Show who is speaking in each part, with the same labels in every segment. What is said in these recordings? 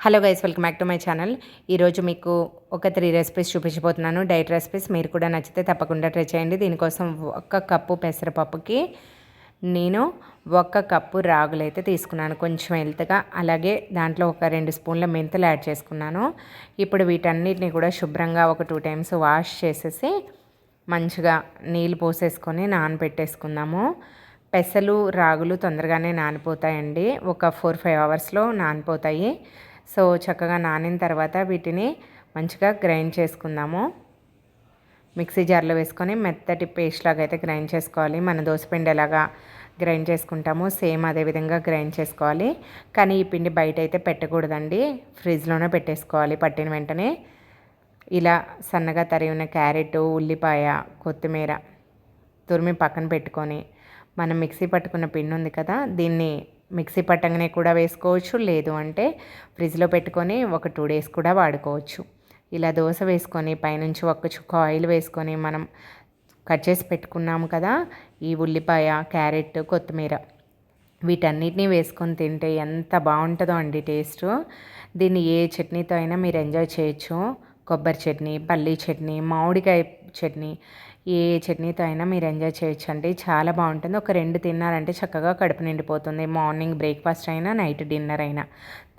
Speaker 1: Hello guys, welcome back to my channel. ఈరోజు మీకు ఒక 3 రెసిపీస్ చూపించబోతున్నాను. Diet recipes. మీరు కూడా నచ్చితే తప్పకుండా ట్రై చేయండి. దీనికోసం 1 కప్పు పెసరపప్పుకి నేను 1 కప్పు రాగులు అయితే తీసుకున్నాను, కొంచెం హెల్త్గా. అలాగే దాంట్లో ఒక 2 స్పూన్ల మెంతులు యాడ్ చేసుకున్నాను. ఇప్పుడు వీటన్నిటిని కూడా శుభ్రంగా ఒక 2 టైమ్స్ వాష్ చేసేసి మంచిగా నీళ్ళు పోసేసుకొని నానబెట్టేసుకుందాము. పెసలు రాగులు తొందరగానే నానిపోతాయండి, ఒక 4-5 అవర్స్లో నానిపోతాయి. సో చక్కగా నానిన తర్వాత వీటిని మంచిగా గ్రైండ్ చేసుకుందాము. మిక్సీ జార్లో వేసుకొని మెత్తటి పేస్ట్ లాగా అయితే గ్రైండ్ చేసుకోవాలి. మన దోసపిండి ఎలాగా గ్రైండ్ చేసుకుంటామో సేమ్ అదే విధంగా గ్రైండ్ చేసుకోవాలి. కానీ ఈ పిండి బయట అయితే పెట్టకూడదండి, ఫ్రిడ్జ్లోనే పెట్టేసుకోవాలి పట్టిన వెంటనే. ఇలా సన్నగా తరిగిన క్యారెట్, ఉల్లిపాయ, కొత్తిమీర తురిమి పక్కన పెట్టుకొని మనం మిక్సీ పట్టుకున్న పిండి ఉంది కదా, దీన్ని మిక్సీ పట్టంగానే కూడా వేసుకోవచ్చు, లేదు అంటే ఫ్రిడ్జ్లో పెట్టుకొని ఒక 2 డేస్ కూడా వాడుకోవచ్చు. ఇలా దోశ వేసుకొని పైనుంచి 1 చుక్క ఆయిల్ వేసుకొని మనం కట్ చేసి పెట్టుకున్నాము కదా ఈ ఉల్లిపాయ, క్యారెట్, కొత్తిమీర, వీటన్నిటిని వేసుకొని తింటే ఎంత బాగుంటుందో అండి టేస్ట్. దీన్ని ఏ చట్నీతో అయినా మీరు ఎంజాయ్ చేయొచ్చు. కొబ్బరి చట్నీ, పల్లీ చట్నీ, మామిడికాయ చట్నీ, ఏ చట్నీతో అయినా మీరు ఎంజాయ్ చేయొచ్చు అండి. చాలా బాగుంటుంది. ఒక 2 తిన్నారంటే చక్కగా కడుపు నిండిపోతుంది. మార్నింగ్ బ్రేక్ఫాస్ట్ అయినా, నైట్ డిన్నర్ అయినా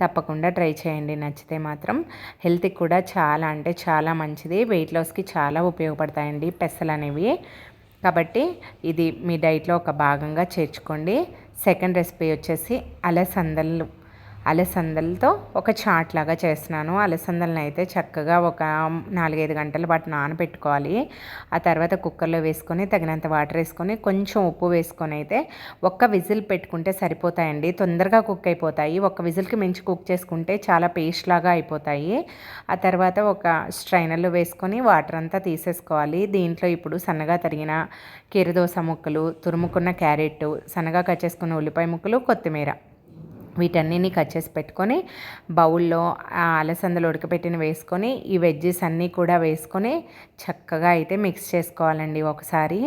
Speaker 1: తప్పకుండా ట్రై చేయండి. నచ్చితే మాత్రం. హెల్త్కి కూడా చాలా అంటే చాలా మంచిది. వెయిట్ లాస్కి చాలా ఉపయోగపడతాయండి పెసలు అనేవి. కాబట్టి ఇది మీ డైట్లో ఒక భాగంగా చేర్చుకోండి. సెకండ్ రెసిపీ వచ్చేసి అలసందలతో ఒక చాట్ లాగా చేస్తున్నాను. అలసందలను అయితే చక్కగా ఒక 4-5 గంటల పాటు నానబెట్టుకోవాలి. ఆ తర్వాత కుక్కర్లో వేసుకొని తగినంత వాటర్ వేసుకొని కొంచెం ఉప్పు వేసుకొని అయితే 1 విజిల్ పెట్టుకుంటే సరిపోతాయండి. తొందరగా కుక్ అయిపోతాయి. 1 విజిల్కి మించి కుక్ చేసుకుంటే చాలా పేస్ట్ లాగా అయిపోతాయి. ఆ తర్వాత ఒక స్ట్రైనర్లో వేసుకొని వాటర్ అంతా తీసేసుకోవాలి. దీంట్లో ఇప్పుడు సన్నగా తరిగిన కీరదోస ముక్కలు, తురుముకున్న క్యారెట్, సన్నగా కట్ చేసుకున్న ఉల్లిపాయ ముక్కలు, కొత్తిమీర, వీటన్నిటిని కట్ చేసి పెట్టుకొని బౌల్లో అలసందలు ఉడకపెట్టిన వేసుకొని ఈ వెజ్జెస్ అన్నీ కూడా వేసుకొని చక్కగా అయితే మిక్స్ చేసుకోవాలండి. ఒకసారి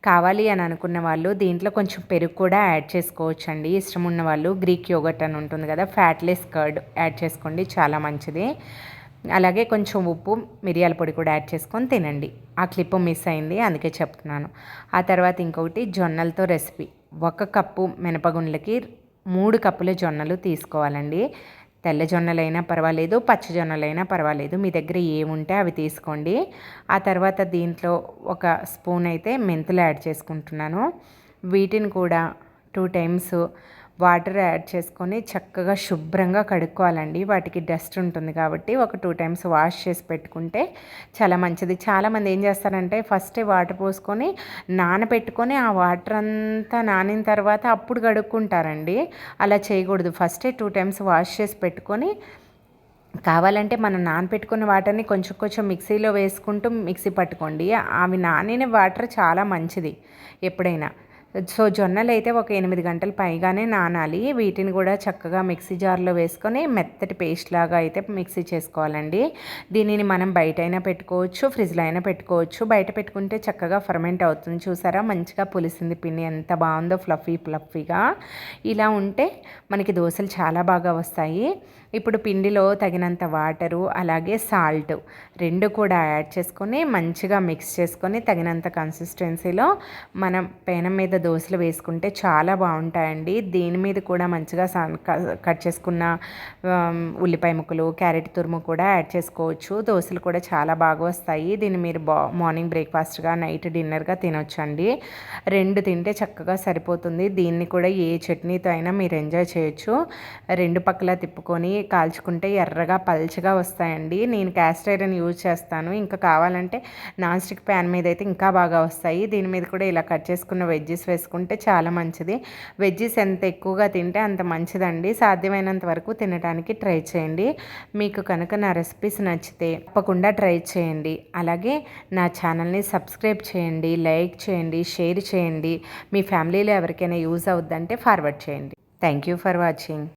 Speaker 1: కావాలి అని అనుకున్న వాళ్ళు దీంట్లో కొంచెం పెరుగు కూడా యాడ్ చేసుకోవచ్చండి. ఇష్టం ఉన్న వాళ్ళు గ్రీక్ యోగర్ట్ అని ఉంటుంది కదా, ఫ్యాట్లెస్ కర్డ్ యాడ్ చేసుకోండి, చాలా మంచిది. అలాగే కొంచెం ఉప్పు, మిరియాల పొడి కూడా యాడ్ చేసుకొని తినండి. ఆ క్లిప్ మిస్ అయింది, అందుకే చెప్తున్నాను. ఆ తర్వాత ఇంకొకటి జొన్నలతో రెసిపీ. 1 కప్పు మినపగుండ్లకి 3 కప్పుల జొన్నలు తీసుకోవాలండి. తెల్ల జొన్నలైనా పర్వాలేదు, పచ్చ జొన్నలైనా పర్వాలేదు, మీ దగ్గర ఏముంటే అవి తీసుకోండి. ఆ తర్వాత దీంట్లో 1 స్పూన్ అయితే మెంతులు యాడ్ చేసుకుంటున్నాను. వీటిని కూడా 2 టైమ్స్ వాటర్ యాడ్ చేసుకొని చక్కగా శుభ్రంగా కడుక్కోవాలండి. వాటికి డస్ట్ ఉంటుంది కాబట్టి ఒక 2 టైమ్స్ వాష్ చేసి పెట్టుకుంటే చాలా మంచిది. చాలామంది ఏం చేస్తారంటే ఫస్టే వాటర్ పోసుకొని నానబెట్టుకొని ఆ వాటర్ అంతా నానిన తర్వాత అప్పుడు కడుక్కుంటారండి. అలా చేయకూడదు. ఫస్టే 2 టైమ్స్ వాష్ చేసి పెట్టుకొని కావాలంటే మనం నానబెట్టుకున్న వాటర్ని కొంచెం కొంచెం మిక్సీలో వేసుకుంటూ మిక్సీ పట్టుకోండి. అవి నానిన వాటర్ చాలా మంచిది ఎప్పుడైనా. సో జొన్నలు అయితే ఒక 8 గంటలు పైగానే నానాలి. వీటిని కూడా చక్కగా మిక్సీ జార్లో వేసుకొని మెత్తటి పేస్ట్ లాగా అయితే మిక్సీ చేసుకోవాలండి. దీనిని మనం బయట అయినా పెట్టుకోవచ్చు, ఫ్రిడ్జ్లో అయినా పెట్టుకోవచ్చు. బయట పెట్టుకుంటే చక్కగా ఫర్మెంట్ అవుతుంది. చూసారా మంచిగా పులిసింది పిండి, ఎంత బాగుందో, ఫ్లఫీగా. ఇలా ఉంటే మనకి దోశలు చాలా బాగా వస్తాయి. ఇప్పుడు పిండిలో తగినంత వాటరు అలాగే సాల్ట్ 2 కూడా యాడ్ చేసుకొని మంచిగా మిక్స్ చేసుకొని తగినంత కన్సిస్టెన్సీలో మనం పెనం మీద దోశలు వేసుకుంటే చాలా బాగుంటాయండి. దీని మీద కూడా మంచిగా కట్ చేసుకున్న ఉల్లిపాయ ముక్కలు, క్యారెట్ తురుము కూడా యాడ్ చేసుకోవచ్చు. దోశలు కూడా చాలా బాగా వస్తాయి. దీన్ని మీరు మార్నింగ్ బ్రేక్ఫాస్ట్గా, నైట్ డిన్నర్గా తినొచ్చండి. 2 తింటే చక్కగా సరిపోతుంది. దీన్ని కూడా ఏ చట్నీతో అయినా మీరు ఎంజాయ్ చేయొచ్చు. 2 పక్కల తిప్పుకొని కాల్చుకుంటే ఎర్రగా పల్చగా వస్తాయండి. నేను క్యాస్ట్ ఐరన్ యూజ్ చేస్తాను. ఇంకా కావాలంటే నాన్ స్టిక్ ప్యాన్ మీద అయితే ఇంకా బాగా వస్తాయి. దీని మీద కూడా ఇలా కట్ చేసుకున్న వెజ్జెస్ వేసుకుంటే చాలా మంచిది. వెజ్జెస్ ఎంత ఎక్కువగా తింటే అంత మంచిదండి. సాధ్యమైనంత వరకు తినడానికి ట్రై చేయండి. మీకు కనుక నా రెసిపీస్ నచ్చితే తప్పకుండా ట్రై చేయండి. అలాగే నా ఛానల్ని సబ్స్క్రైబ్ చేయండి, లైక్ చేయండి, షేర్ చేయండి. మీ ఫ్యామిలీలో ఎవరికైనా యూజ్ అవుద్దంటే ఫార్వర్డ్ చేయండి. Thank you for watching.